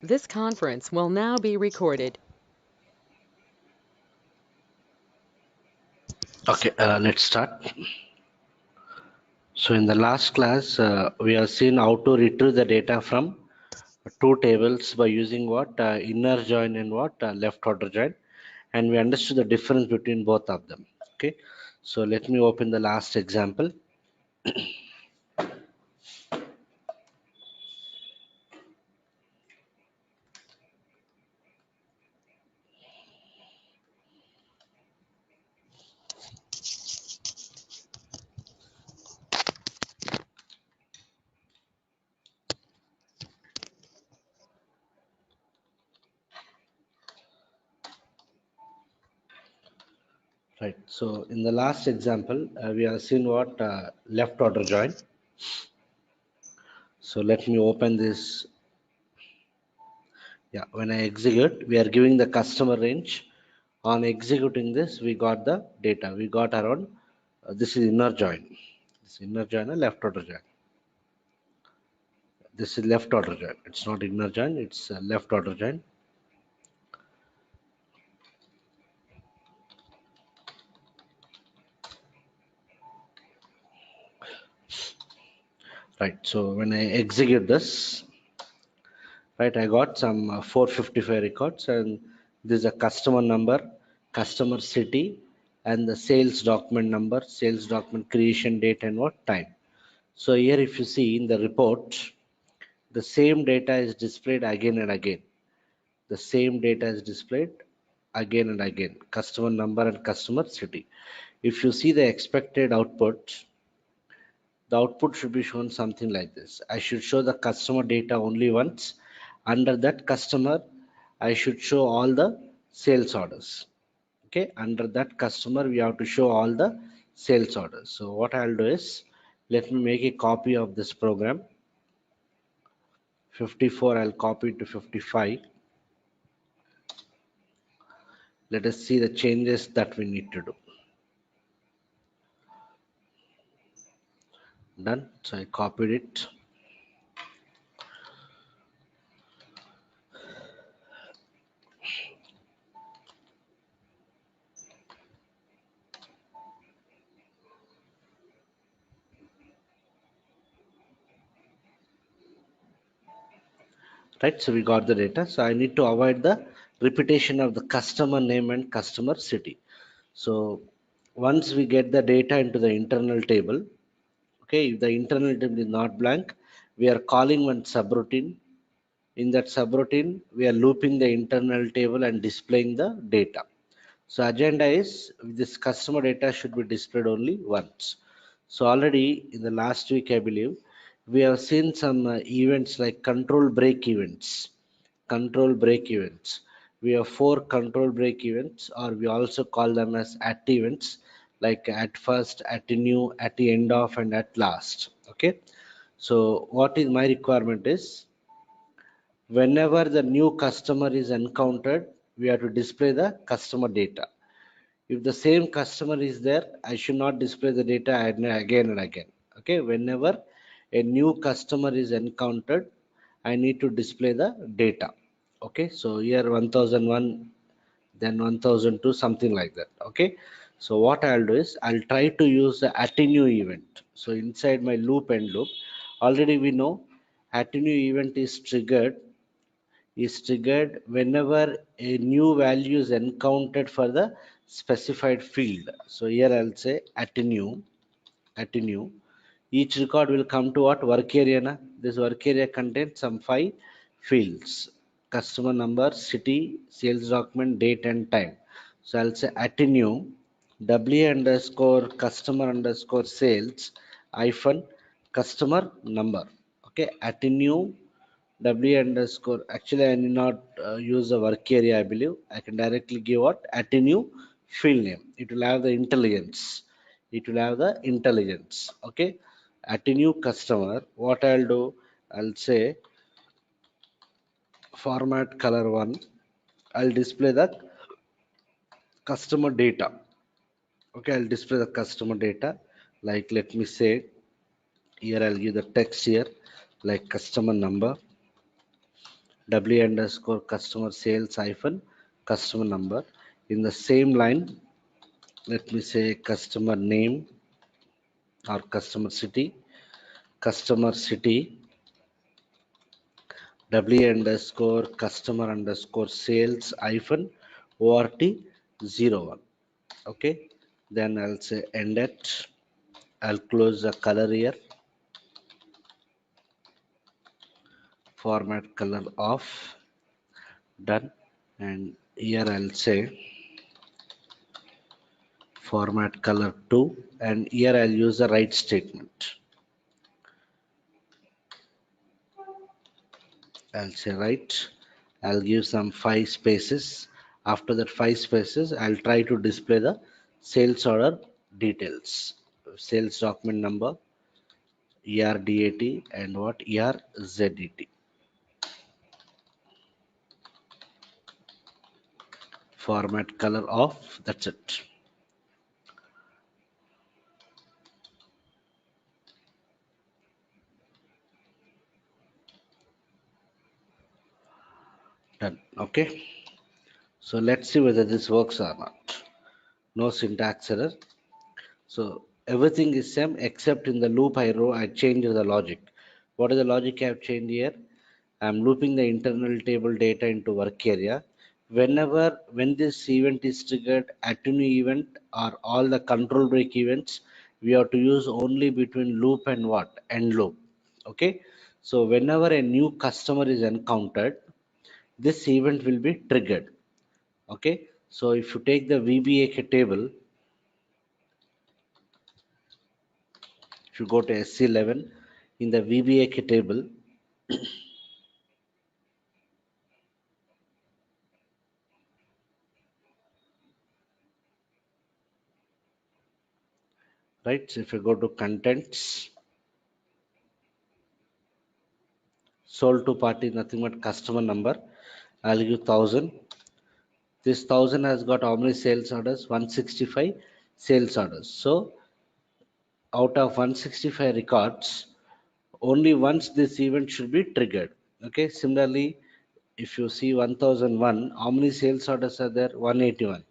This conference will now be recorded. Okay, let's start. So in the last class, we have seen how to retrieve the data from two tables by using what inner join and what left order join, and we understood the difference between both of them. Okay, so let me open the last example. Right. So in the last example, we have seen what left order join. So let me open this. Yeah, when I execute, we are giving the customer range. On executing this, we got the data. We got around, this is inner join. This inner join and left order join. This is left order join. It's not inner join, it's left order join. Right, so when I execute this, right, I got some 455 records, and this is a customer number, customer city, and the sales document number, sales document creation date, and what time. So here if you see in the report, the same data is displayed again and again. The same data is displayed again and again, customer number and customer city. If you see the expected output, the output should be shown something like this. I should show the customer data only once. Under that customer, I should show all the sales orders. Okay, under that customer, we have to show all the sales orders. So what I'll do is, let me make a copy of this program. 54, I'll copy it to 55. Let us see the changes that we need to do. Done. So I copied it. Right, so we got the data. So I need to avoid the repetition of the customer name and customer city. So once we get the data into the internal table, okay, if the internal table is not blank, we are calling one subroutine. In that subroutine, we are looping the internal table and displaying the data. So agenda is this customer data should be displayed only once. So already in the last week, I believe, we have seen some events like control break events. Control break events. We have 4 control break events, or we also call them as at events, like at first, at new, at the end of, and at last. Okay. So what is my requirement is, whenever the new customer is encountered, we have to display the customer data. If the same customer is there, I should not display the data again and again. Okay, whenever a new customer is encountered, I need to display the data. Okay, so here 1001, then 1002, something like that. Okay, so what I'll do is I'll try to use the attenuate event. So inside my loop and loop, already we know attenuate event is triggered whenever a new value is encountered for the specified field. So here I'll say attenuate. Each record will come to what work area. Na? This work area contains some 5 fields: customer number, city, sales document, date, and time. So I'll say attenuate w underscore customer underscore sales hyphen customer number. Okay, attenuate W underscore. Actually, I need not use the work area, I believe. I can directly give what? Attenuate field name. It will have the intelligence. It will have the intelligence. Okay. Attenuate customer. What I'll do, I'll say format color 1. I'll display the customer data. Okay, I'll display the customer data. Like, let me say, here I'll give the text here, like customer number. W underscore customer sales hyphen customer number. In the same line, let me say customer name or customer city, W underscore customer underscore sales hyphen ORT01. Okay, then I'll say ENDAT. I'll close the color here, format color off, done. And here I'll say format color 2, and here I'll use the right statement. I'll say right. I'll give some 5 spaces. After that 5 spaces, I'll try to display the sales order details. Sales document number, ERDAT, and what ERZDT. Format color off. That's it. Done. Okay. So let's see whether this works or not. No syntax error. So everything is same except in the loop I changed the logic. What is the logic I have changed here? I am looping the internal table data into work area. When this event is triggered, at new event or all the control break events, we have to use only between loop and what? End loop. Okay. So whenever a new customer is encountered, this event will be triggered. Okay. So if you take the VBAK table, if you go to SC11 in the VBAK table, right? So if you go to contents, sold to party nothing but customer number. I'll give 1000. This 1000 has got how many sales orders? 165 sales orders. So out of 165 records, only once this event should be triggered. Okay. Similarly, if you see 1001, how many sales orders are there? 181.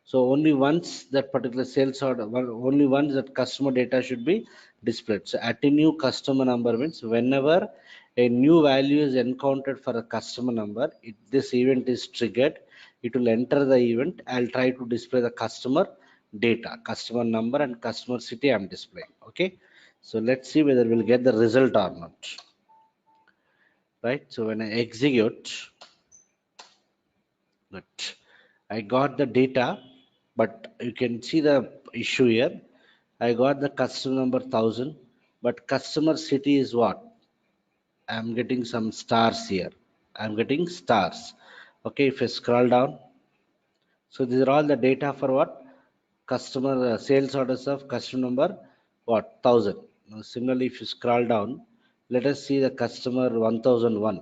So only once that particular sales order, only once that customer data should be displayed. So at a new customer number means whenever a new value is encountered for a customer number, this event is triggered, it will enter the event. I'll try to display the customer data, customer number and customer city I'm displaying. Okay. So let's see whether we'll get the result or not. Right. So when I execute, but I got the data, but you can see the issue here. I got the customer number 1000, but customer city is what? I'm getting some stars here. I'm getting stars. Okay, if I scroll down, so these are all the data for what? Customer sales orders of customer number what? 1000. Now, similarly, if you scroll down, let us see the customer 1001.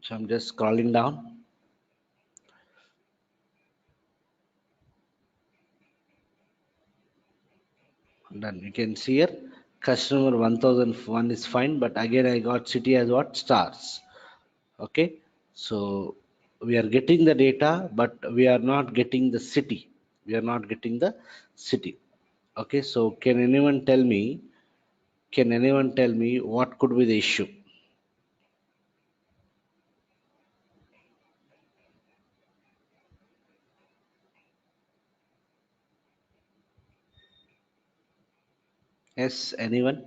So I'm just scrolling down. Done. You can see here customer 1001 is fine, but again I got city as what? Stars. Okay. So we are getting the data, but we are not getting the city. We are not getting the city. Okay. So can anyone tell me what could be the issue? Yes, anyone?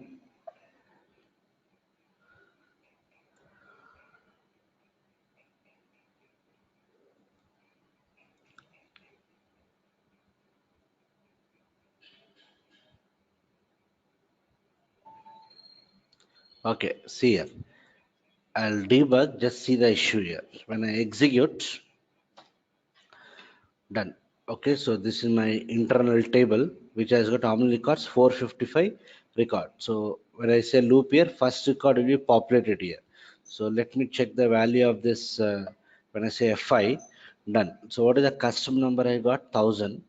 Okay. See here. I'll debug, just see the issue here. When I execute, done. Okay, so this is my internal table which has got how many records? 455 record. So when I say loop here, first record will be populated here. So let me check the value of this. When I say F5, done. So what is the customer number? I got 1000.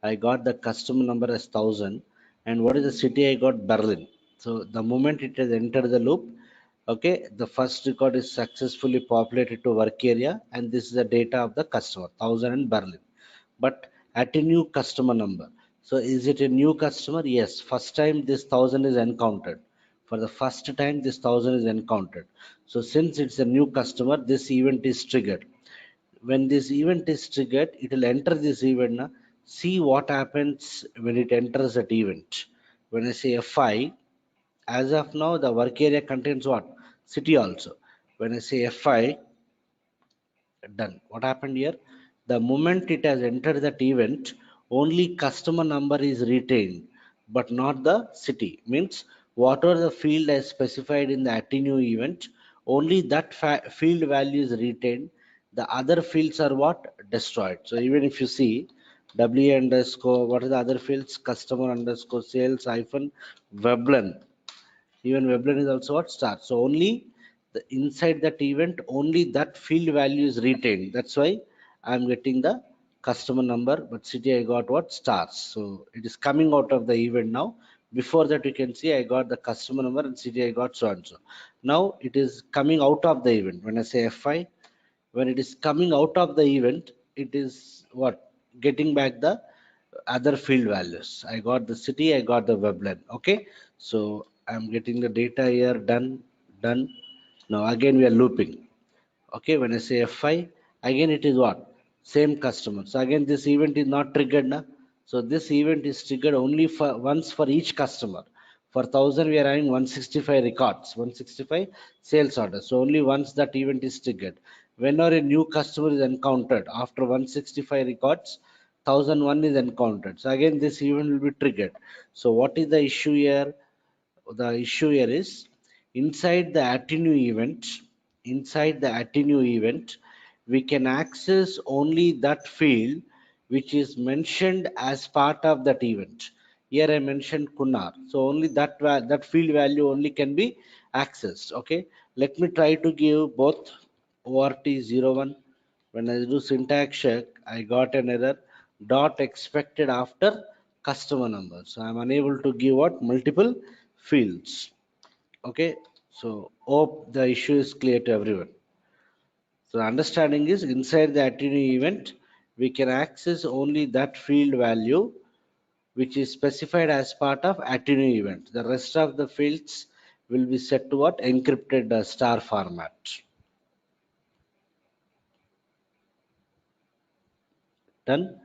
I got the customer number as 1000. And what is the city? I got Berlin. So the moment it has entered the loop, Okay, the first record is successfully populated to work area, and this is the data of the customer, 1000 in Berlin. But at a new customer number. So is it a new customer? Yes, first time this 1000 is encountered. For the first time, this 1000 is encountered. So since it's a new customer, this event is triggered. When this event is triggered, it will enter this event. Now, see what happens when it enters that event. When I say F5, as of now, the work area contains what? City also. When I say F5, done. What happened here? The moment it has entered that event, only customer number is retained, but not the city. Means whatever the field as specified in the attenuate event, only that field value is retained. The other fields are what? Destroyed. So even if you see W underscore, what are the other fields? Customer underscore sales hyphen Veblen. Even Veblen is also what? Star. So only the inside that event, only that field value is retained. That's why I'm getting the customer number, but city I got what? Stars. So it is coming out of the event now. Before that, you can see I got the customer number and city I got so and so. Now it is coming out of the event. When I say F5, when it is coming out of the event, it is what? Getting back the other field values. I got the city, I got the weblen. Okay, so I'm getting the data here. Done, done. Now again we are looping. Okay, when I say F5, again it is what? Same customer. So again this event is not triggered now. So this event is triggered only for once for each customer. For 1000 we are having 165 records, 165 sales orders. So only once that event is triggered. Whenever a new customer is encountered after 165 records, 1001 is encountered. So again this event will be triggered. So what is the issue here? The issue here is inside the attenuate event, we can access only that field which is mentioned as part of that event. Here I mentioned Kunar, so only that field value only can be accessed. Okay, let me try to give both ORT01. When I do syntax check, I got an error. Dot expected after customer number. So I'm unable to give what? Multiple fields. Okay, so hope the issue is clear to everyone. So the understanding is inside the attenuate event, we can access only that field value which is specified as part of attenuate event. The rest of the fields will be set to what? Encrypted star format. Done.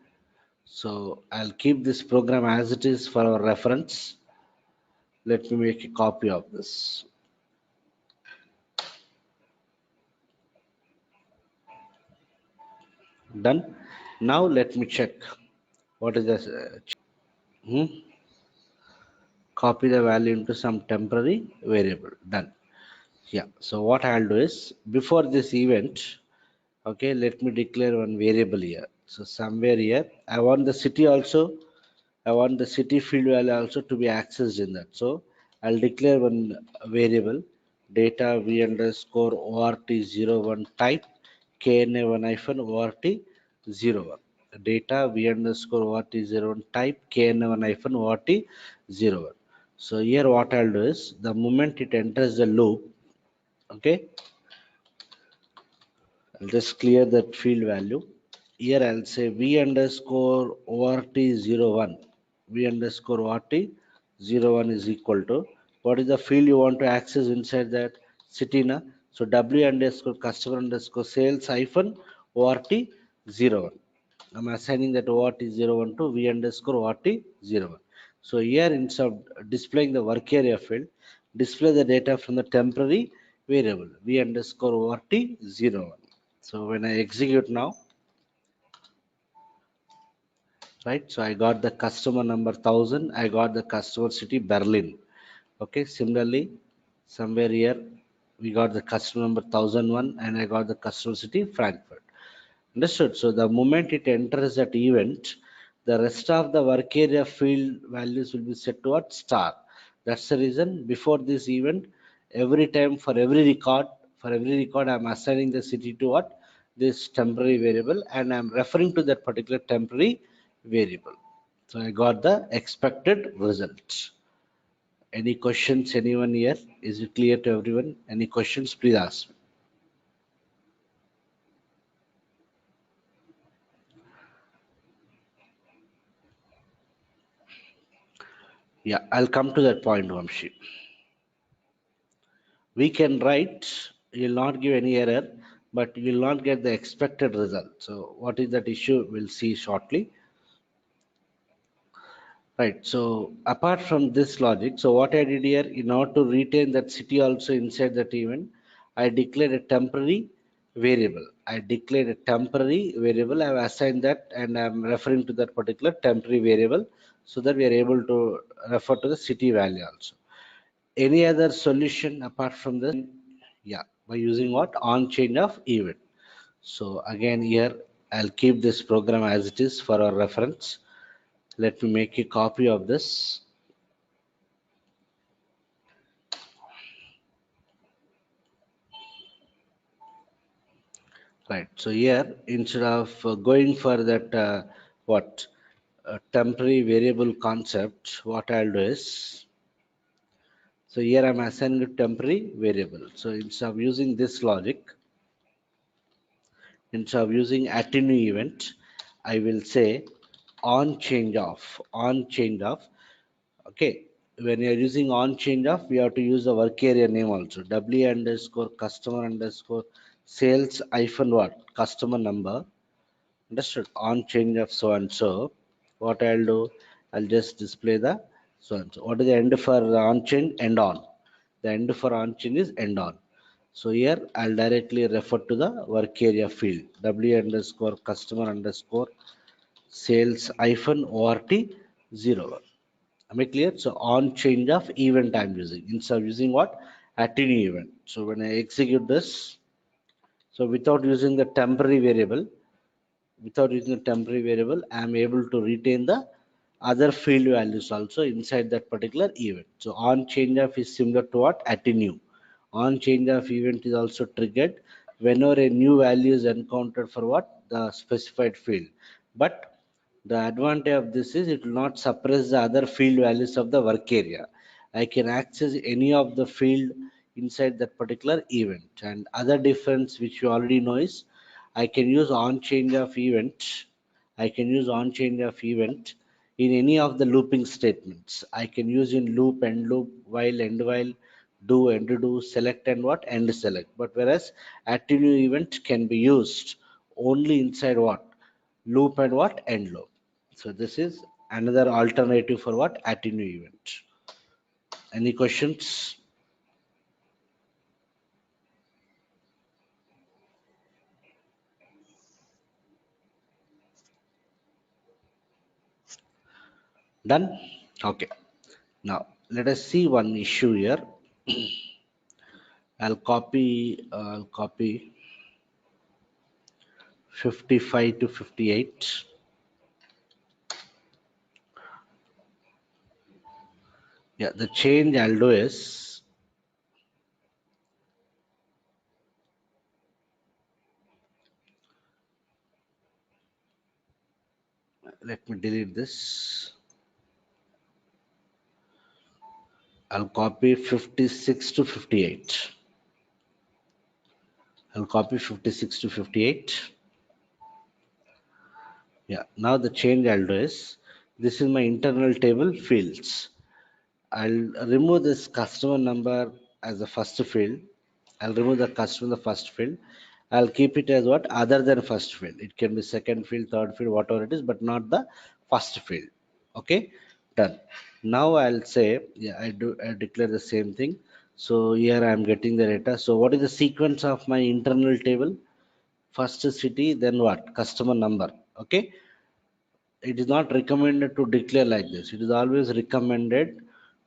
So I'll keep this program as it is for our reference. Let me make a copy of this. Done. Now let me check what is this. Copy the value into some temporary variable. Done. Yeah, so what I'll do is before this event, okay, let me declare one variable here. So somewhere here I want the city also, I want the city field value also to be accessed in that. So I'll declare one variable, data v underscore ort01 type kna1 hyphen ort01, data v underscore ort01 type kna1 hyphen ort01. So here what I'll do is the moment it enters the loop, okay, I'll just clear that field value. Here I'll say v underscore ort01. V underscore ort01 is equal to what is the field you want to access inside that city na? So w underscore customer underscore sales hyphen ort01. I'm assigning that ort01 to v underscore ort01. So here instead of displaying the work area field, display the data from the temporary variable v underscore ort01. So when I execute now, right? So I got the customer number 1000. I got the customer city Berlin. Okay. Similarly, somewhere here we got the customer number 1001 and I got the customer city Frankfurt. Understood. So the moment it enters that event, the rest of the work area field values will be set to what? Star. That's the reason before this event, every time for every record, I'm assigning the city to what? This temporary variable, and I'm referring to that particular temporary variable. So I got the expected result. Any questions, anyone here? Is it clear to everyone? Any questions, please ask. Yeah, I'll come to that point, Vamshi. We can write, you'll not give any error, but you will not get the expected result. So what is that issue? We'll see shortly. Right. So apart from this logic, so what I did here, in order to retain that city also inside that event, I declared a temporary variable. I declared a temporary variable. I have assigned that, and I'm referring to that particular temporary variable so that we are able to refer to the city value also. Any other solution apart from this? Yeah, by using what? On change of event. So again here, I'll keep this program as it is for our reference. Let me make a copy of this. Right. So here, instead of going for that what temporary variable concept, what I'll do is, so here I'm assigning a temporary variable. So instead of using this logic, instead of using attenuate event, I will say on change of, on change of. Okay. When you're using on change of, we have to use the work area name also. W underscore customer underscore sales hyphen what? Customer number. Understood? On change of so and so. What I'll do, I'll just display the so and so. What is the end for the on change? End on. The end for on change is end on. So here I'll directly refer to the work area field. W underscore customer underscore sales hyphen ORT 0. Am I clear? So on change of event I'm using. Instead of using what? Attenuate event. So when I execute this, so without using a temporary variable, I am able to retain the other field values also inside that particular event. So on change of is similar to what? Attenuate. On change of event is also triggered whenever a new value is encountered for what? The specified field. But the advantage of this is it will not suppress the other field values of the work area. I can access any of the field inside that particular event. And other difference which you already know is I can use on change of event. I can use on change of event in any of the looping statements. I can use in loop, end loop, while, end while, do, end do, select and what? End select. But whereas attenuate event can be used only inside what? Loop and what? End loop. So this is another alternative for what? Attenuate event. Any questions? Done? Okay. Now let us see one issue here. I'll copy 55 to 58. Yeah, the change I'll do is, let me delete this. I'll copy 56 to 58. I'll copy 56 to 58. Yeah, now the change I'll do is, this is my internal table fields. I'll remove this customer number as the first field. I'll remove the customer the first field. I'll keep it as what? Other than first field. It can be second field, third field, whatever it is, but not the first field. Okay, done. Now I'll say, yeah, I declare the same thing. So here I'm getting the data. So what is the sequence of my internal table? First city, then what? Customer number. Okay, it is not recommended to declare like this. It is always recommended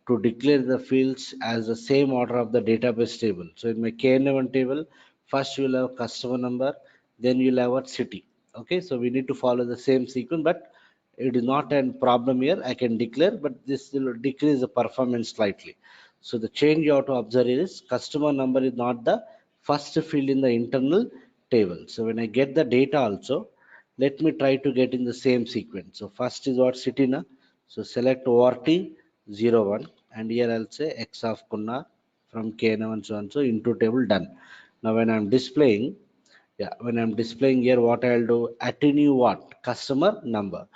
to declare the fields as the same order of the database table. So in my KN1 table, first you will have customer number, then you will have what? City. Okay, so we need to follow the same sequence, but it is not a problem here. I can declare, but this will decrease the performance slightly. So the change you have to observe is customer number is not the first field in the internal table. So when I get the data also, let me try to get in the same sequence. So first is what? City na. So select ORT 01. and here I'll say x of Kunnar from K1 so and so into table done. Now when I'm displaying, yeah, when I'm displaying here, what I'll do, attenuate what? Customer number.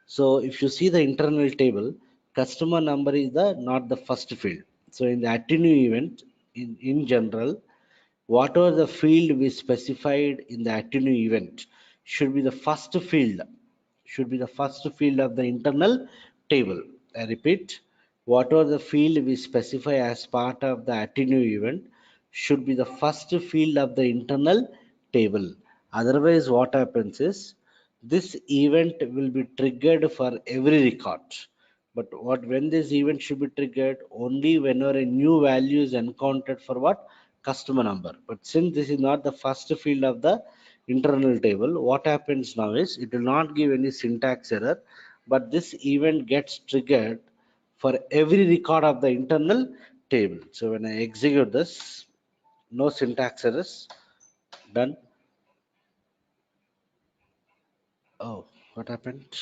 So if you see the internal table, customer number is the not the first field. So in the attenuate event, in general, whatever the field we specified in the attenuate event should be the first field, should be the first field of the internal table. I repeat, whatever the field we specify as part of the attenuate event should be the first field of the internal table. Otherwise, what happens is this event will be triggered for every record. But what when this event should be triggered only whenever a new value is encountered for what? Customer number. But since this is not the first field of the internal table, what happens now is it will not give any syntax error, but this event gets triggered for every record of the internal table. So when I execute this, no syntax errors, done. Oh, what happened?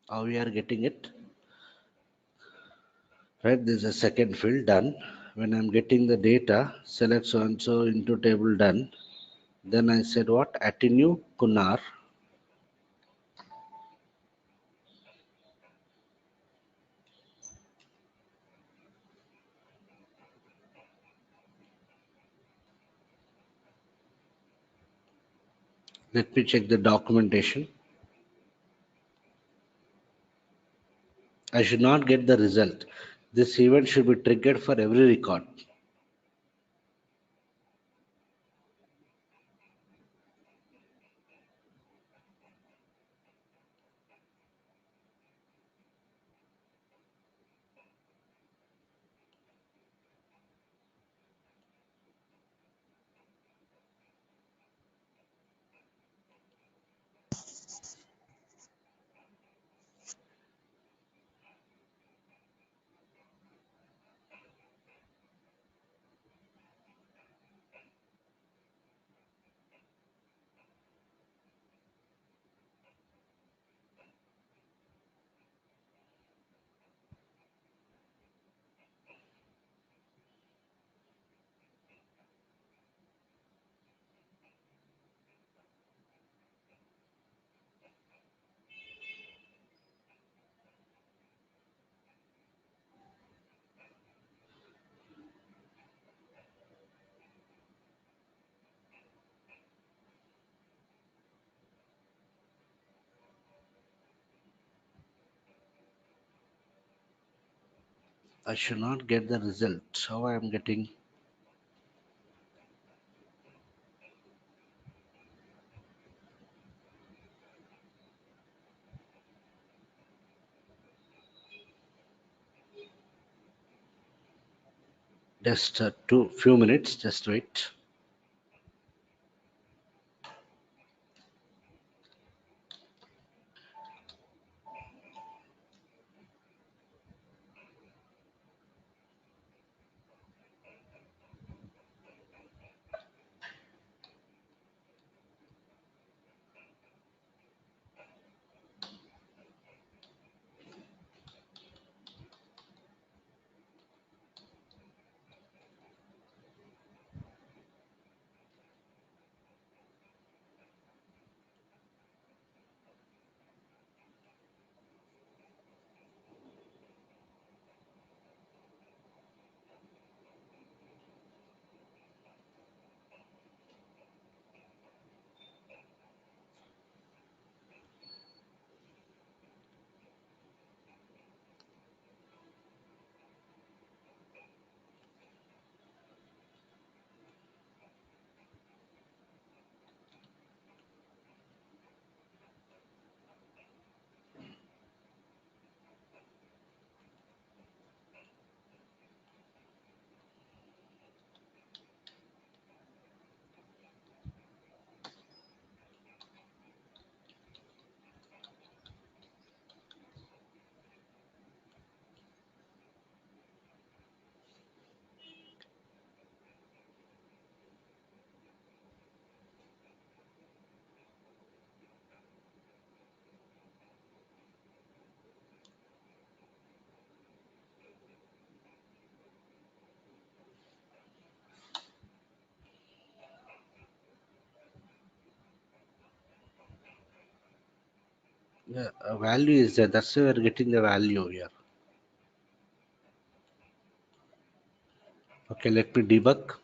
How we are getting it? Right, this is a second field done. When I'm getting the data, select so and so into table done. Then I said what? Attenuate Kunar. Let me check the documentation. I should not get the result. This event should be triggered for every record. I should not get the result. How I am getting? Just two few minutes. Just wait. Yeah, a value is there. That's why we're getting the value here. Okay, let me debug.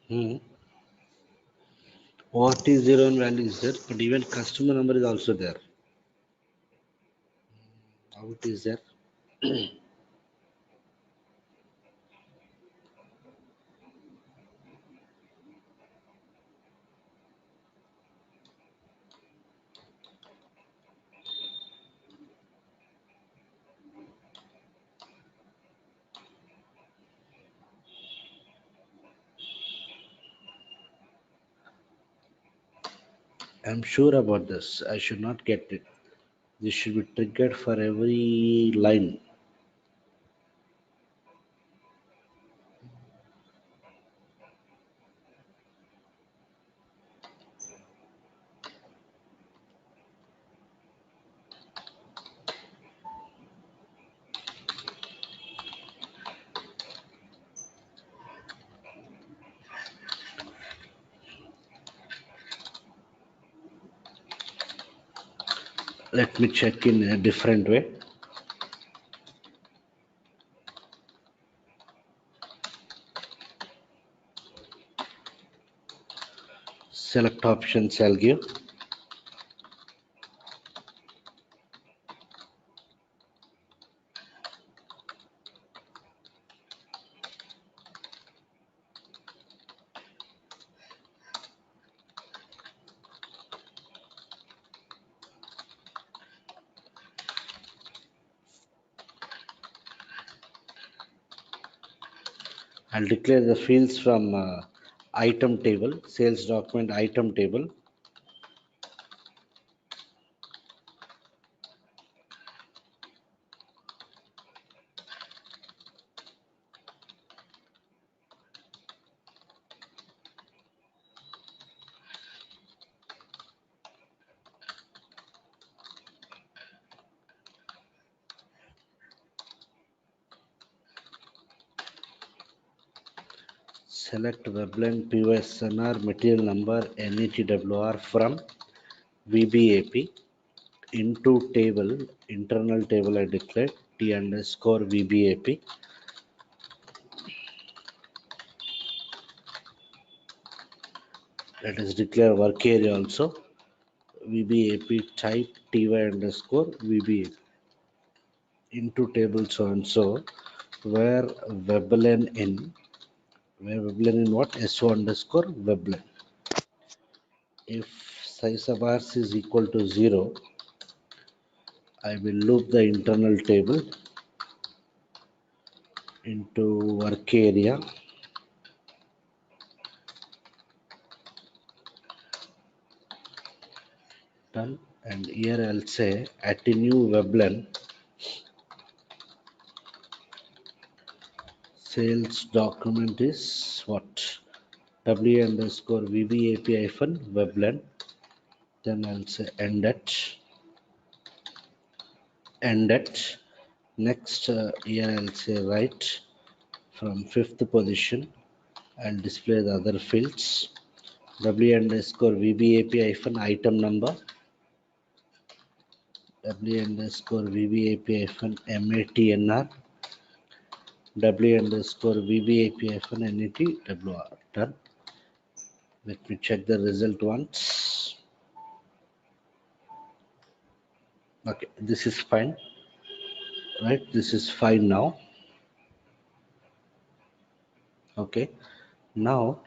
Hmm. What is zero and value is there, but even customer number is also there. How it is there? I'm sure about this. I should not get it. This should be triggered for every line. Let me check in a different way. Select options I'll give. I'll declare the fields from item table, sales document item table. Select Weblen POSNR material number NETWR from VBAP into table, internal table I declared T underscore VBAP. Let us declare work area also VBAP type TY underscore VBAP into table so and so where Weblen in what SO underscore Weblen. If size of ours is equal to 0, I will loop the internal table into work area done, and here I'll say at a new Weblen sales document is what W underscore VBAP hyphen Weblen. Then I'll say end at next here I'll say right from fifth position. I'll display the other fields W underscore VBAP hyphen item number W underscore VBAP hyphen MATNR W underscore VBAP hyphen NETWR. Done. Let me check the result once. Okay, this is fine. Right, this is fine now. Okay, now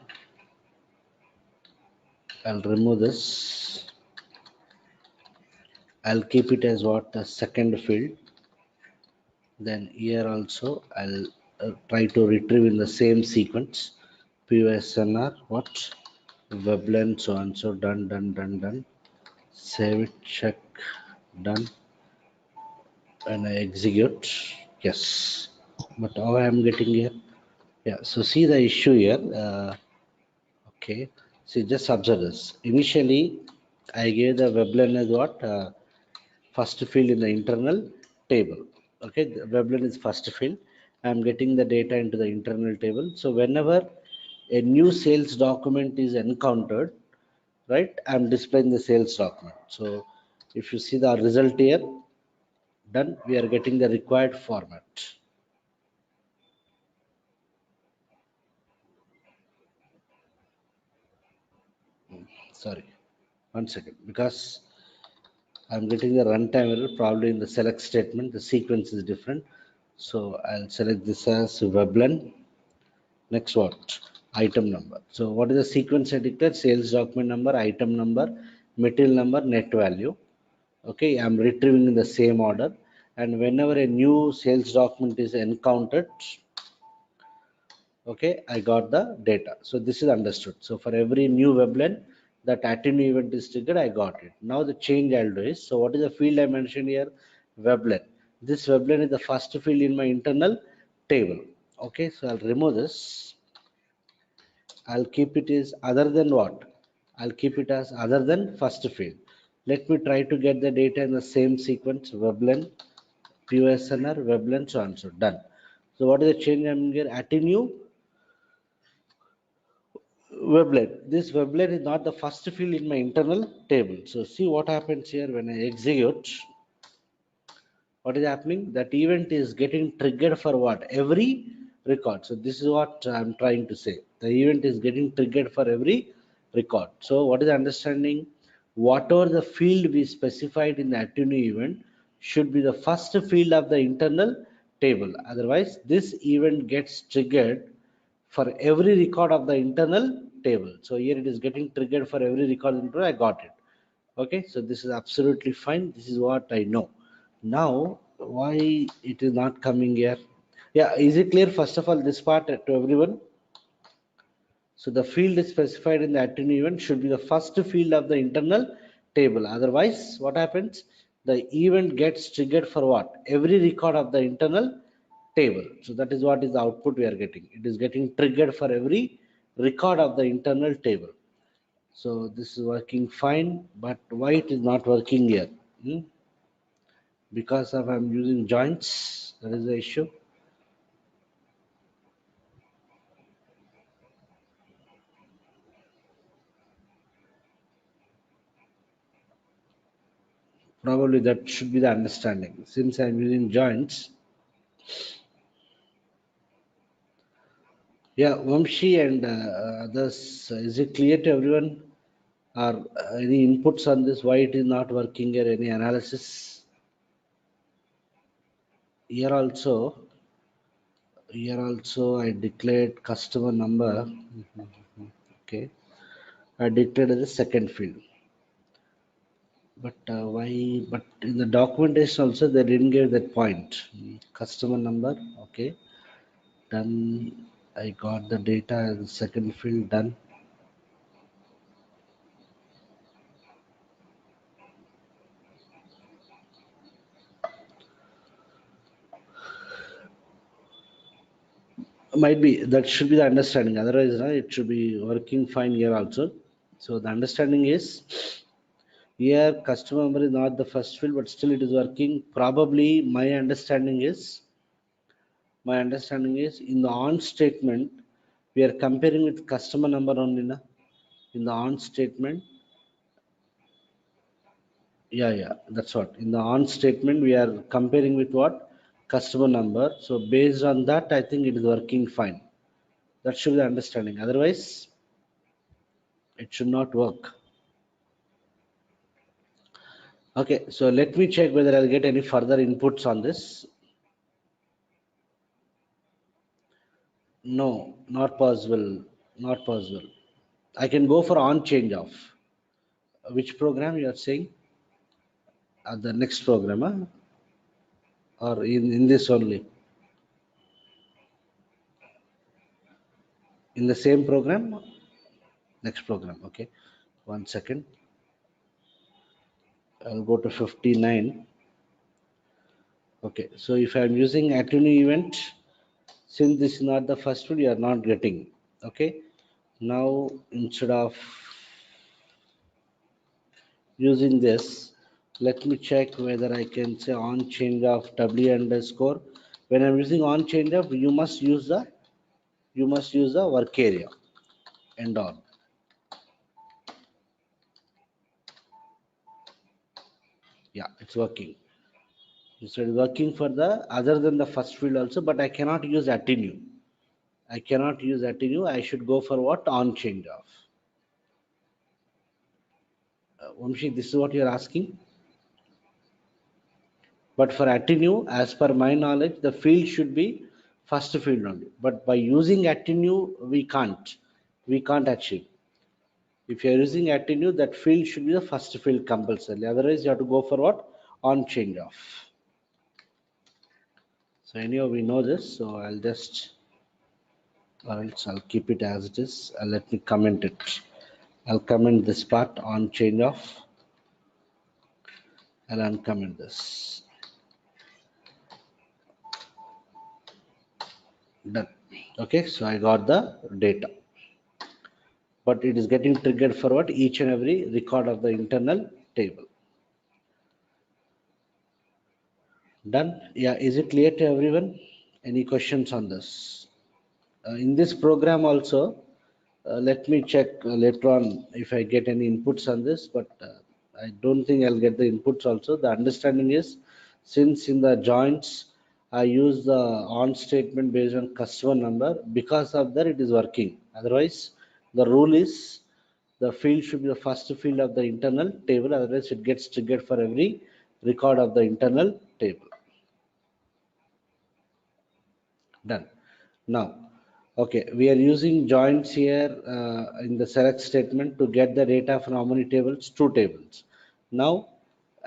I'll remove this. I'll keep it as what the second field. Then here also I'll try to retrieve in the same sequence. POSNR what Weblen so and so done. Save it, check, done. and I execute. Yes, but how I am getting here? Yeah, so see the issue here. Okay, see, just observe this. Initially I gave the weblen as what, first field in the internal table. Okay, the weblen is first field. I'm getting the data into the internal table. So whenever a new sales document is encountered, right, I'm displaying the sales document. So if you see the result here, done, we are getting the required format. Sorry, one second, because I'm getting the runtime error probably in the select statement. The sequence is different. So I'll select this as weblen. Next what? Item number. So what is the sequence I declared? Sales document number, item number, material number, net value. Okay, I'm retrieving in the same order. And whenever a new sales document is encountered, okay, I got the data. So this is understood. So for every new weblen that attend event is triggered, I got it. Now the change I'll do is, so what is the field I mentioned here? Weblen. This weblen is the first field in my internal table. Okay, so I'll remove this. I'll keep it as other than what? I'll keep it as other than first field. Let me try to get the data in the same sequence. Weblen, POSNR, weblen, so on, so done. So what is the change I'm here? Attenue weblet. This weblet is not the first field in my internal table. So see what happens here when I execute. What is happening? That event is getting triggered for what? Every record. So this is what I'm trying to say. The event is getting triggered for every record. So what is the understanding? Whatever the field we specified in the attunee event should be the first field of the internal table. Otherwise, this event gets triggered for every record of the internal table. So here it is getting triggered for every record into, I got it. Okay, so this is absolutely fine. This is what I know. Now, why it is not coming here? Yeah, is it clear? First of all, this part to everyone. So the field is specified in the attribute event should be the first field of the internal table. Otherwise, what happens? The event gets triggered for what? Every record of the internal table. So that is what is the output we are getting. It is getting triggered for every record of the internal table. So this is working fine, but why it is not working here? Hmm? Because of I'm using joints, that is the issue. Probably that should be the understanding. Since I'm using joints, yeah, Vamshi and others, is it clear to everyone? Or any inputs on this? Why it is not working here? Any analysis? Here also, I declared customer number. Okay, I declared as a second field. But why? But in the documentation also they didn't give that point. Customer number. Okay, done. I got the data as the second field. Done. Might be that should be the understanding. Otherwise, it should be working fine here also. So the understanding is here customer number is not the first field, but still it is working. Probably my understanding is in the on statement we are comparing with customer number only. Na? In the on statement, yeah, that's what. In the on statement we are comparing with what? Customer number. So based on that, I think it is working fine. That should be the understanding. Otherwise, it should not work. Okay, so let me check whether I'll get any further inputs on this. No, not possible. Not possible. I can go for on change off. Which program you are saying? The next program, huh? Or in this only? In the same program? Next program. Okay. 1 second. I'll go to 59. Okay, so if I'm using attenuate event, since this is not the first field, you are not getting. Okay, now instead of using this, let me check whether I can say on change of w underscore. When I'm using on change of, you must use the work area and on. Yeah, it's working. So it's working for the other than the first field also, but I cannot use attenuate. I cannot use attenuate. I should go for what? On change of. Vamshi, this is what you're asking. But for attenuate, as per my knowledge, the field should be first field only. But by using attenuate, we can't. We can't achieve. If you are using attenuate, that field should be the first field compulsorily. Otherwise, you have to go for what? On change off. So anyhow, we know this. So I'll just, or else I'll keep it as it is. Let me comment it. I'll comment this part on change off. I'll uncomment this. Done. Okay, so I got the data. But it is getting triggered for what? Each and every record of the internal table. Done. Yeah, is it clear to everyone? Any questions on this? In this program also, let me check later on if I get any inputs on this, but I don't think I'll get the inputs also. The understanding is, since in the joints I use the on statement based on customer number, because of that it is working. Otherwise, the rule is the field should be the first field of the internal table, otherwise it gets triggered for every record of the internal table. Done. Now, okay, we are using joints here in the select statement to get the data from how many tables? Two tables. Now,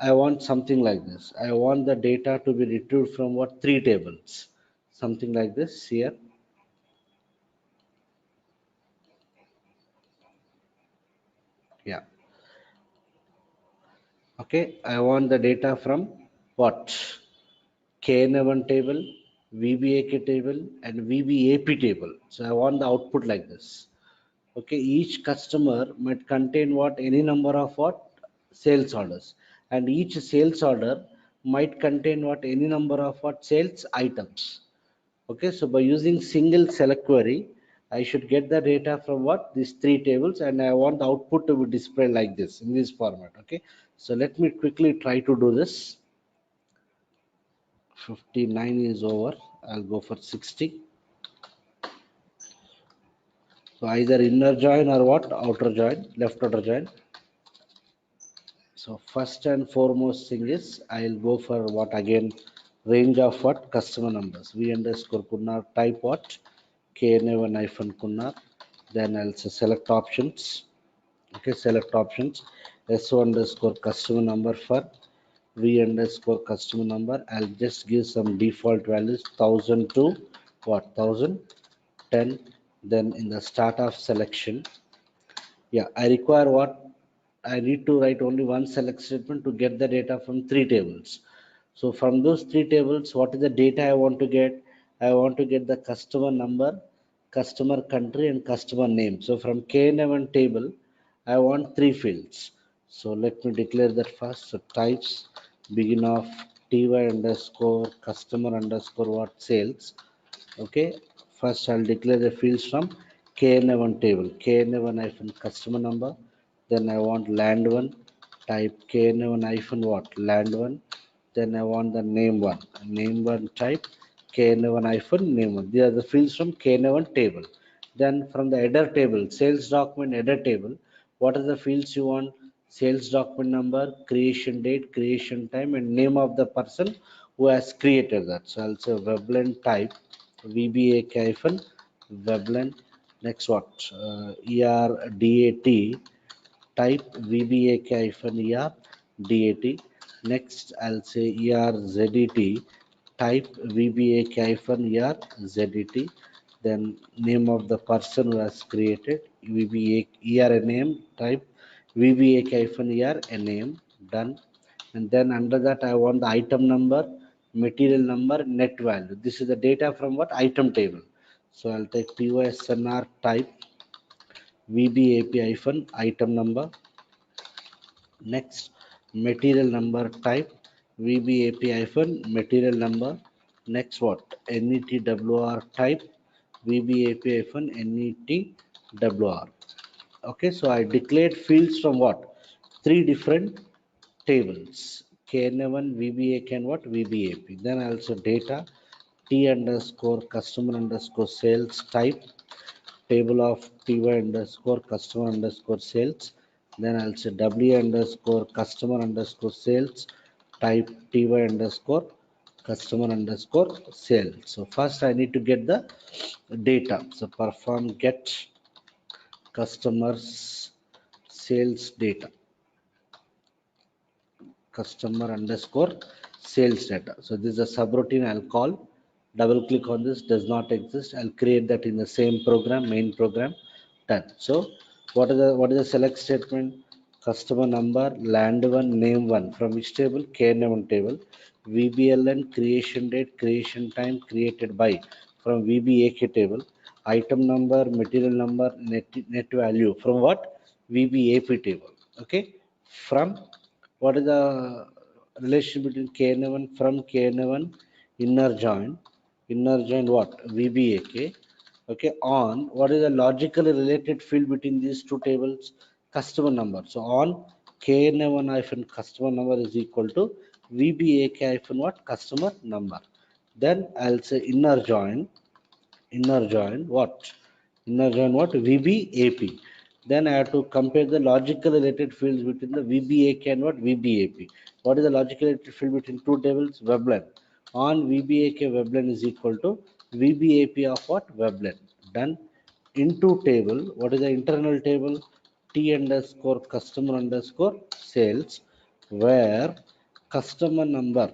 I want something like this. I want the data to be retrieved from what? Three tables. Something like this here. Yeah. Okay, I want the data from what? KN1 table, VBAK table, and VBAP table. So I want the output like this. Okay, each customer might contain what? Any number of what? Sales orders. And each sales order might contain what? Any number of what? Sales items. Okay, so by using single select query, I should get the data from what? These three tables, and I want the output to be displayed like this in this format. Okay, so let me quickly try to do this. 59 is over. I'll go for 60. So either inner join or what? Outer join, left outer join. So first and foremost thing is I'll go for what again? Range of what? Customer numbers. V underscore Kunnar type what? KNA1 hyphen Kunnar. Then I'll say select options. Okay, select options. SO underscore customer number for V underscore customer number. I'll just give some default values 1000 to what? 1010. Then in the start of selection, yeah, I require what? I need to write only one select statement to get the data from three tables. So from those three tables, what is the data I want to get? I want to get the customer number, customer country, and customer name. So from KN1 table, I want three fields. So let me declare that first. So types begin of ty underscore customer underscore what sales. Okay, first I'll declare the fields from KN1 table, KN1 hyphen customer number. Then I want land one, type KN1 hyphen what? Land one. Then I want the name one type KN1 hyphen name one. These are the fields from KN1 table. Then from the header table, sales document header table, what are the fields you want? Sales document number, creation date, creation time, and name of the person who has created that. So I'll say Weblen type VBAK hyphen Weblen. Next what? ERDAT type VBAK hyphen ERDAT. Next I'll say ERZET type VBAK hyphen ERZET. Then name of the person who has created VBA ERNAME type VBAK hyphen ERNAME. Done. And then under that I want the item number material number, net value. This is the data from what? Item table. So I'll take POSNR type VBAP hyphen item number. Next, material number type VBAP hyphen material number. Next, what? NETWR type VBAP hyphen NETWR. Okay, so I declared fields from what? Three different tables: KN1, VBAK, and what? VBAP. Then also data T underscore customer underscore sales type table of ty underscore customer underscore sales. Then I'll say w underscore customer underscore sales type ty underscore customer underscore sales. So first I need to get the data. So perform get customers sales data, customer underscore sales data. So this is a subroutine I'll call. Double click on this, does not exist. I'll create that in the same program, main program. Done. So what is the select statement? Customer number, land one, name one. From which table? KN1 table. VBLN creation date, creation time, created by. From VBAK table. Item number, material number, net value. From what? VBAP table. Okay. From what is the relation between KN1 from KN1 inner join what? VBAK. Okay, on what is the logically related field between these two tables? Customer number. So on KN1 hyphen customer number is equal to VBAK hyphen what? Customer number. Then I'll say inner join what? Inner join what? VBAP. Then I have to compare the logical related fields between the VBAK and what? VBAP. What is the logical related field between two tables? Weblen. On VBAK Weblen is equal to VBAP of what? Weblen. Done. Into table. What is the internal table? T underscore customer underscore sales, where customer number,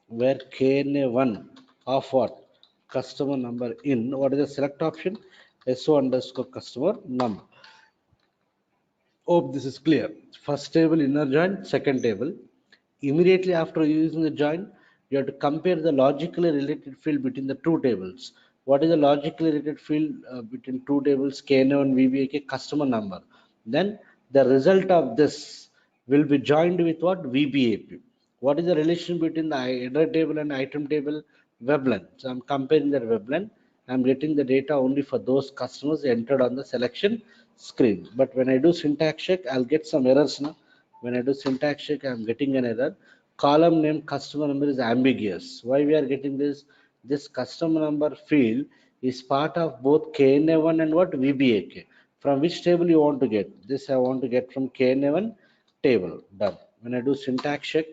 where KNA1 of what? Customer number in, what is the select option? SO underscore customer number. Hope this is clear. First table inner join, second table. Immediately after using the join, you have to compare the logically related field between the two tables. What is the logically related field between two tables? KNO and VBAK customer number. Then the result of this will be joined with what? VBAP. What is the relation between the header table and item table? Weblen. So I'm comparing the Weblen. I'm getting the data only for those customers entered on the selection screen. But when I do syntax check, I'll get some errors now. When I do syntax check, I'm getting an error. Column name customer number is ambiguous. Why we are getting this? This customer number field is part of both KNA1 and what? VBAK. From which table you want to get? This I want to get from KNA1 table. Done. When I do syntax check,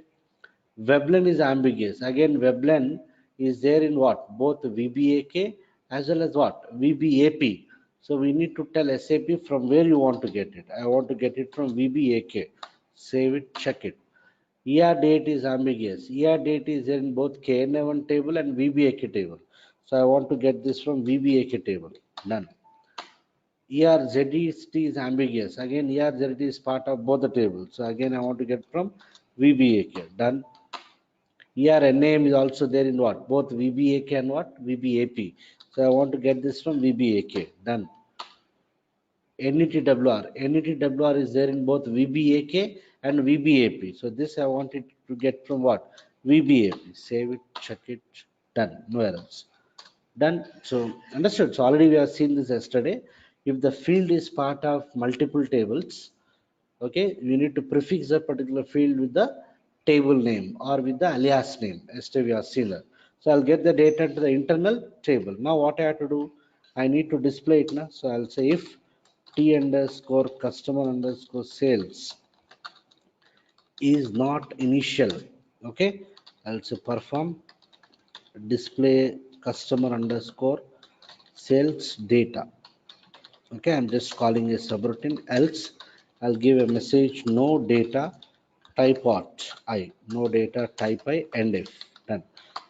Veblen is ambiguous. Again, Veblen is there in what? Both VBAK as well as what? VBAP. So we need to tell SAP from where you want to get it. I want to get it from VBAK. Save it, check it. ER date is ambiguous. ER date is there in both KNA1 table and VBAK table. So I want to get this from VBAK table. Done. ERZT is ambiguous. Again, ERZT is part of both the tables. So again, I want to get from VBAK. Done. Here name is also there in what? Both VBAK and what? VBAP. So I want to get this from VBAK. Done. NETWR. NETWR is there in both VBAK and VBAP. So this I wanted to get from what? VBAP. Save it, check it, done. No errors. Done. So understood. So already we have seen this yesterday. If the field is part of multiple tables, okay, you need to prefix a particular field with the table name or with the alias name. Yesterday we have seen that. So I'll get the data to the internal table. Now what I have to do? I need to display it now. So I'll say if T underscore customer underscore sales is not initial, okay, I'll say perform display customer underscore sales data. Okay, I'm just calling a subroutine. Else I'll give a message no data type what? No data type end if. Done.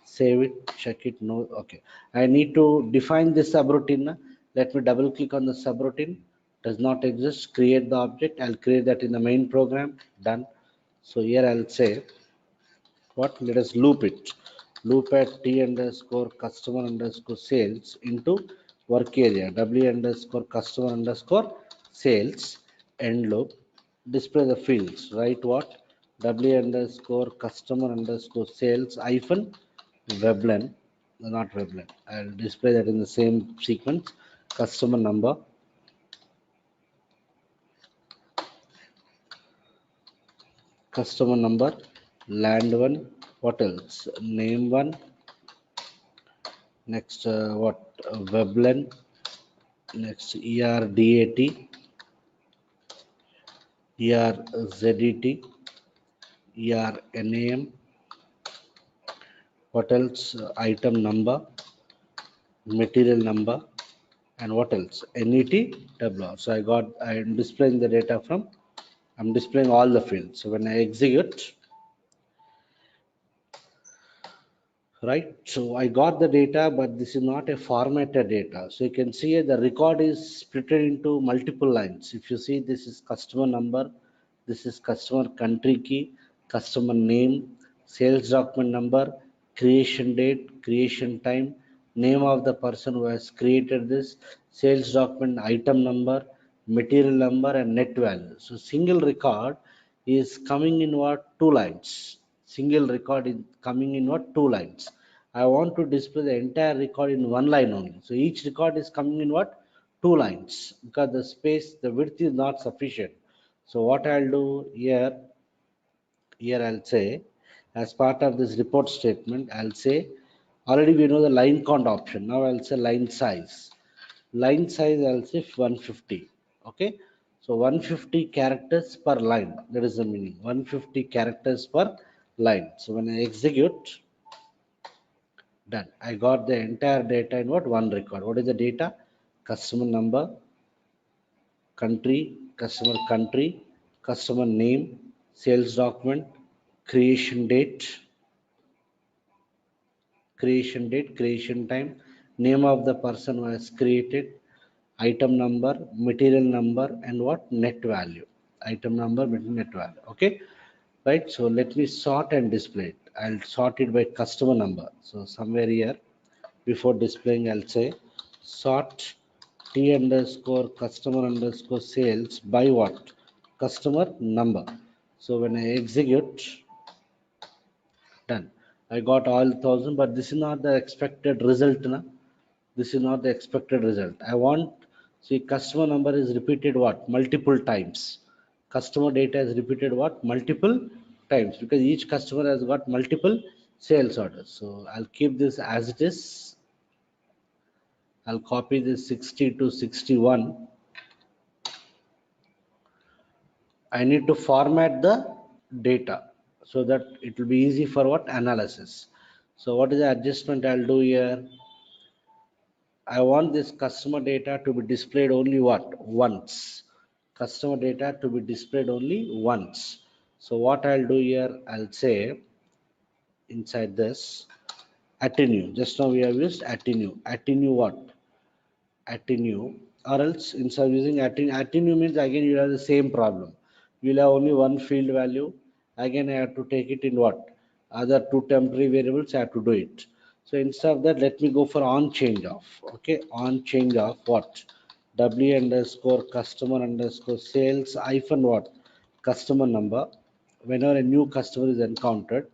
Save it, check it. No. Okay, I need to define this subroutine. Let me double click on the subroutine. Does not exist. Create the object. I'll create that in the main program. Done. So here I'll say what? Let us loop it. loop at t underscore customer underscore sales into work area w underscore customer underscore sales end loop, display the fields, write what, w underscore customer underscore sales hyphen weblen, not weblen, I'll display that in the same sequence, customer number, land one, what else, name one, next what, weblen, next erdat, erzet, ernam, what else, item number, material number, and what else, net wr. So I'm displaying the data from, I'm displaying all the fields. So when I execute, right, so I got the data, but this is not a formatted data. So you can see the record is split into multiple lines. If you see, this is customer number, this is customer country key, customer name, sales document number, creation date, creation time, name of the person who has created this, sales document item number, material number, and net value. So single record is coming in what, two lines. Single record is coming in what, two lines. I want to display the entire record in one line only. So each record is coming in what, two lines, because the space, the width is not sufficient. So what I'll do here, I'll say, as part of this report statement, I'll say, already we know the line count option. Now I'll say line size. Line size, I'll say 150. Okay. So 150 characters per line. That is the meaning. 150 characters per line. So when I execute, done. I got the entire data in what, one record. What is the data? Customer number, country, customer name, sales document, creation date, creation time, name of the person who has created, item number, material number, and what, net value. Item number, net value. Okay, right. So let me sort and display it. I'll sort it by customer number. So somewhere here, before displaying, I'll say sort t underscore customer underscore sales by what, customer number. So when I execute, done. I got all 1,000, but this is not the expected result. Na? This is not the expected result. I want, see, customer number is repeated what, multiple times. Customer data is repeated what, multiple times, because each customer has got multiple sales orders. So I'll keep this as it is. I'll copy this 60 to 61. I need to format the data so that it will be easy for what, analysis. So what is the adjustment I'll do here? I want this customer data to be displayed only what, once. Customer data to be displayed only once. So what I'll do here, I'll say inside this attenue. Just now we have used attenue. Attenue what? Attenue, or else instead of using attenue means again you have the same problem. You will have only one field value. Again, I have to take it in what? Other two temporary variables, I have to do it. So instead of that, let me go for on change off. Okay, on change off what? W underscore customer underscore sales hyphen what? Customer number. Whenever a new customer is encountered,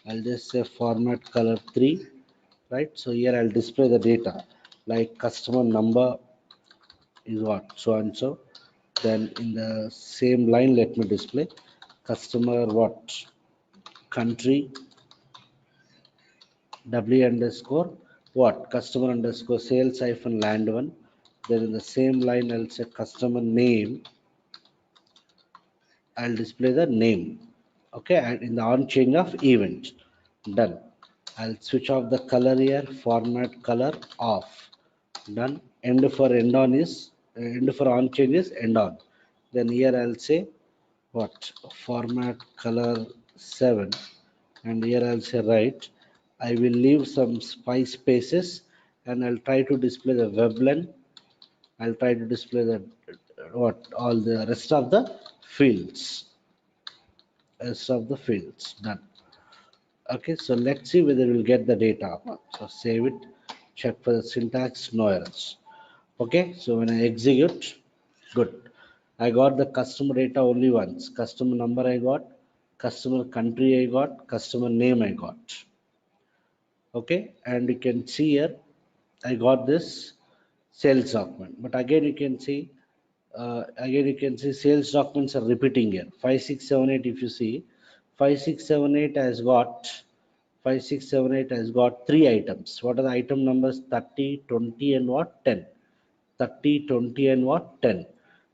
I'll just say format color 3, right? So here I'll display the data like customer number is what, so and so. Then in the same line, let me display customer what, country, w underscore what, customer underscore sales hyphen land one. Then in the same line, I'll say customer name, I'll display the name. Okay, and in the on change of event, done. I'll switch off the color here, format color off, done. End for end on is, end for on change is end on. Then here I'll say what, format color 7, and here I'll say right. I will leave some spaces, and I'll try to display the weblen. I'll try to display the what, all the rest of the fields, done. Okay, so let's see whether we'll get the data or not. So save it, check for the syntax, no errors. Okay, so when I execute, good. I got the customer data only once. Customer number I got, customer country I got, customer name I got. Okay, and you can see here, I got this sales document. But again you can see sales documents are repeating here. 5678 if you see, 5678 has got 5678 has got three items. What are the item numbers? 30, 20, and what? 10. 30, 20, and what? 10.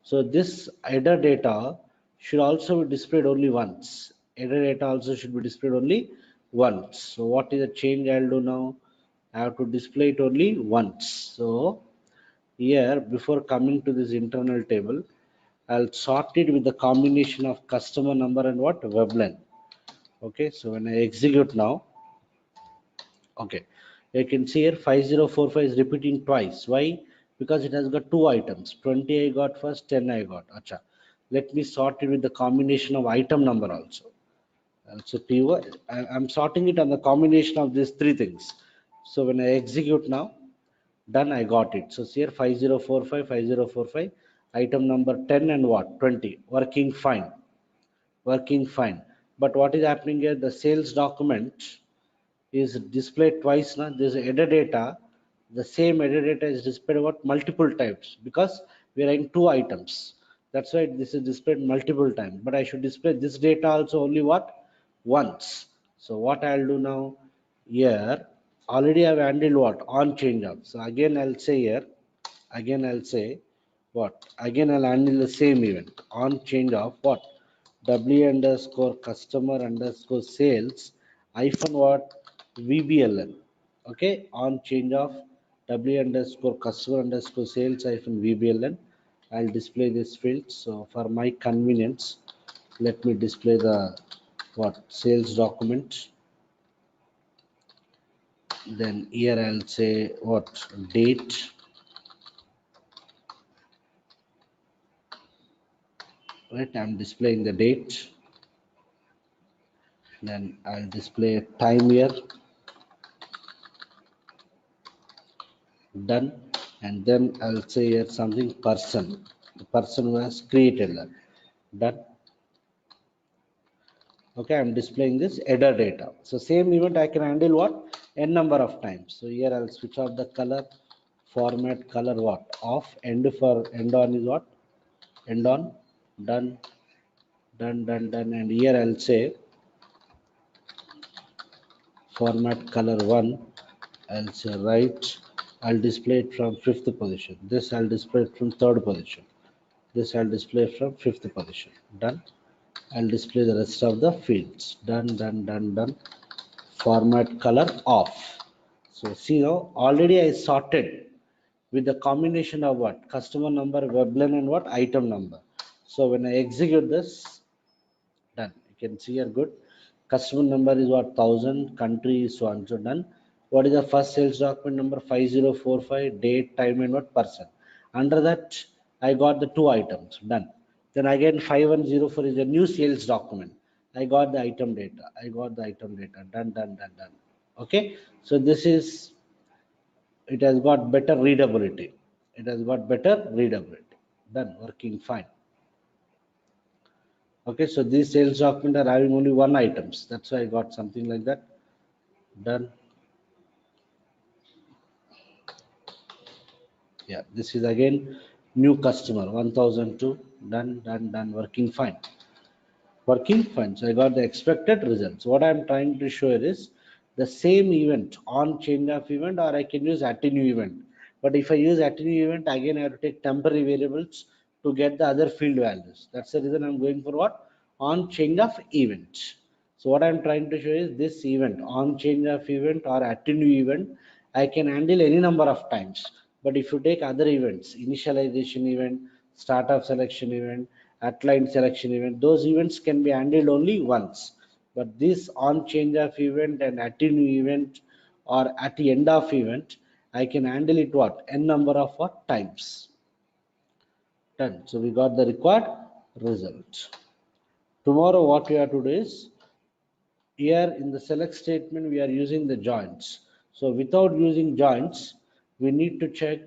So this header data should also be displayed only once. Header data also should be displayed only once. So what is the change I'll do now? I have to display it only once. So here, before coming to this internal table, I'll sort it with the combination of customer number and what? Weblen. Okay, so when I execute now, okay, you can see here 5045 is repeating twice. Why? Because it has got two items. 20 I got first, 10 I got. Acha. Let me sort it with the combination of item number also. So I'm sorting it on the combination of these three things. So when I execute now, done, I got it. So here 5045 item number 10 and what? 20. Working fine. Working fine. But what is happening here? The sales document is displayed twice now. There's a header data. The same header data is displayed about multiple times because we are in two items. That's why this is displayed multiple times. But I should display this data also only what? Once. So what I'll do now here, already I've handled what? On change of. So again I'll say here, again I'll say what? Again I'll handle the same event. On change of what? W underscore customer underscore sales hyphen what? VBLN. Okay, on change of W underscore customer underscore sales hyphen VBLN. I'll display this field. So for my convenience, let me display the what sales document. Then here I'll say what date. Right, I'm displaying the date. Then I'll display time here. Done. And then I'll say here something person. The person who has created that. Done. Okay, I'm displaying this header data. So same event I can handle what? N number of times. So here I'll switch off the color, format color what? Off, end for end on is what? End on, done, done, done, done. And here I'll say format color one. I'll say right. I'll display it from fifth position. This I'll display it from third position. This I'll display from fifth position. Done. I'll display the rest of the fields. Done, done, done, done. Format color off. So see now already I sorted with the combination of what? Customer number, weblen and what? Item number. So when I execute this, done. You can see here good. Customer number is what? 1000, country is so and so done. What is the first sales document number? 5045, date, time and what? Person. Under that I got the two items. Done. Then again 5104 is a new sales document. I got the item data. I got the item data. Done, done, done, done. Okay. So this is, it has got better readability. It has got better readability. Done. Working fine. Okay, so these sales document are having only one items. That's why I got something like that. Done. Yeah, this is again new customer 1002. Done, done, done. Working fine. Working fine. So I got the expected results. What I'm trying to show here is the same event on change of event, or I can use attenuate event. But if I use attenuate event, again I have to take temporary variables to get the other field values. That's the reason I'm going for what? On change of event. So what I'm trying to show is this event on change of event or attenuate event, I can handle any number of times. But if you take other events, initialization event, start of selection event, outline selection event, those events can be handled only once. But this on change of event and attenuate event or at the end of event, I can handle it what? N number of what? Times. Done. So we got the required result. Tomorrow what we have to do is here in the select statement we are using the joints. So without using joints, we need to check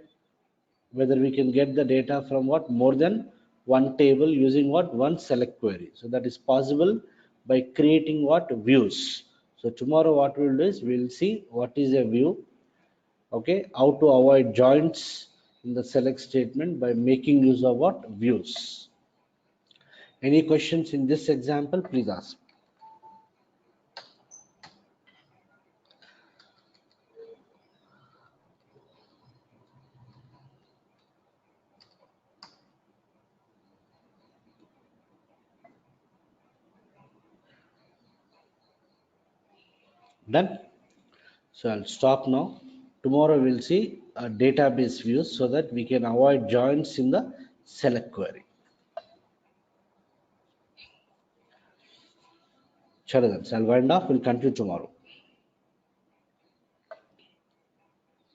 whether we can get the data from what more than one table using what one select query. So that is possible by creating what views. So tomorrow what we'll do is we'll see what is a view, okay, how to avoid joints in the select statement by making use of what views. Any questions in this example, please ask. Done. So I'll stop now. Tomorrow we'll see database views so that we can avoid joins in the select query. Chalo then. So I'll wind off. We'll continue tomorrow.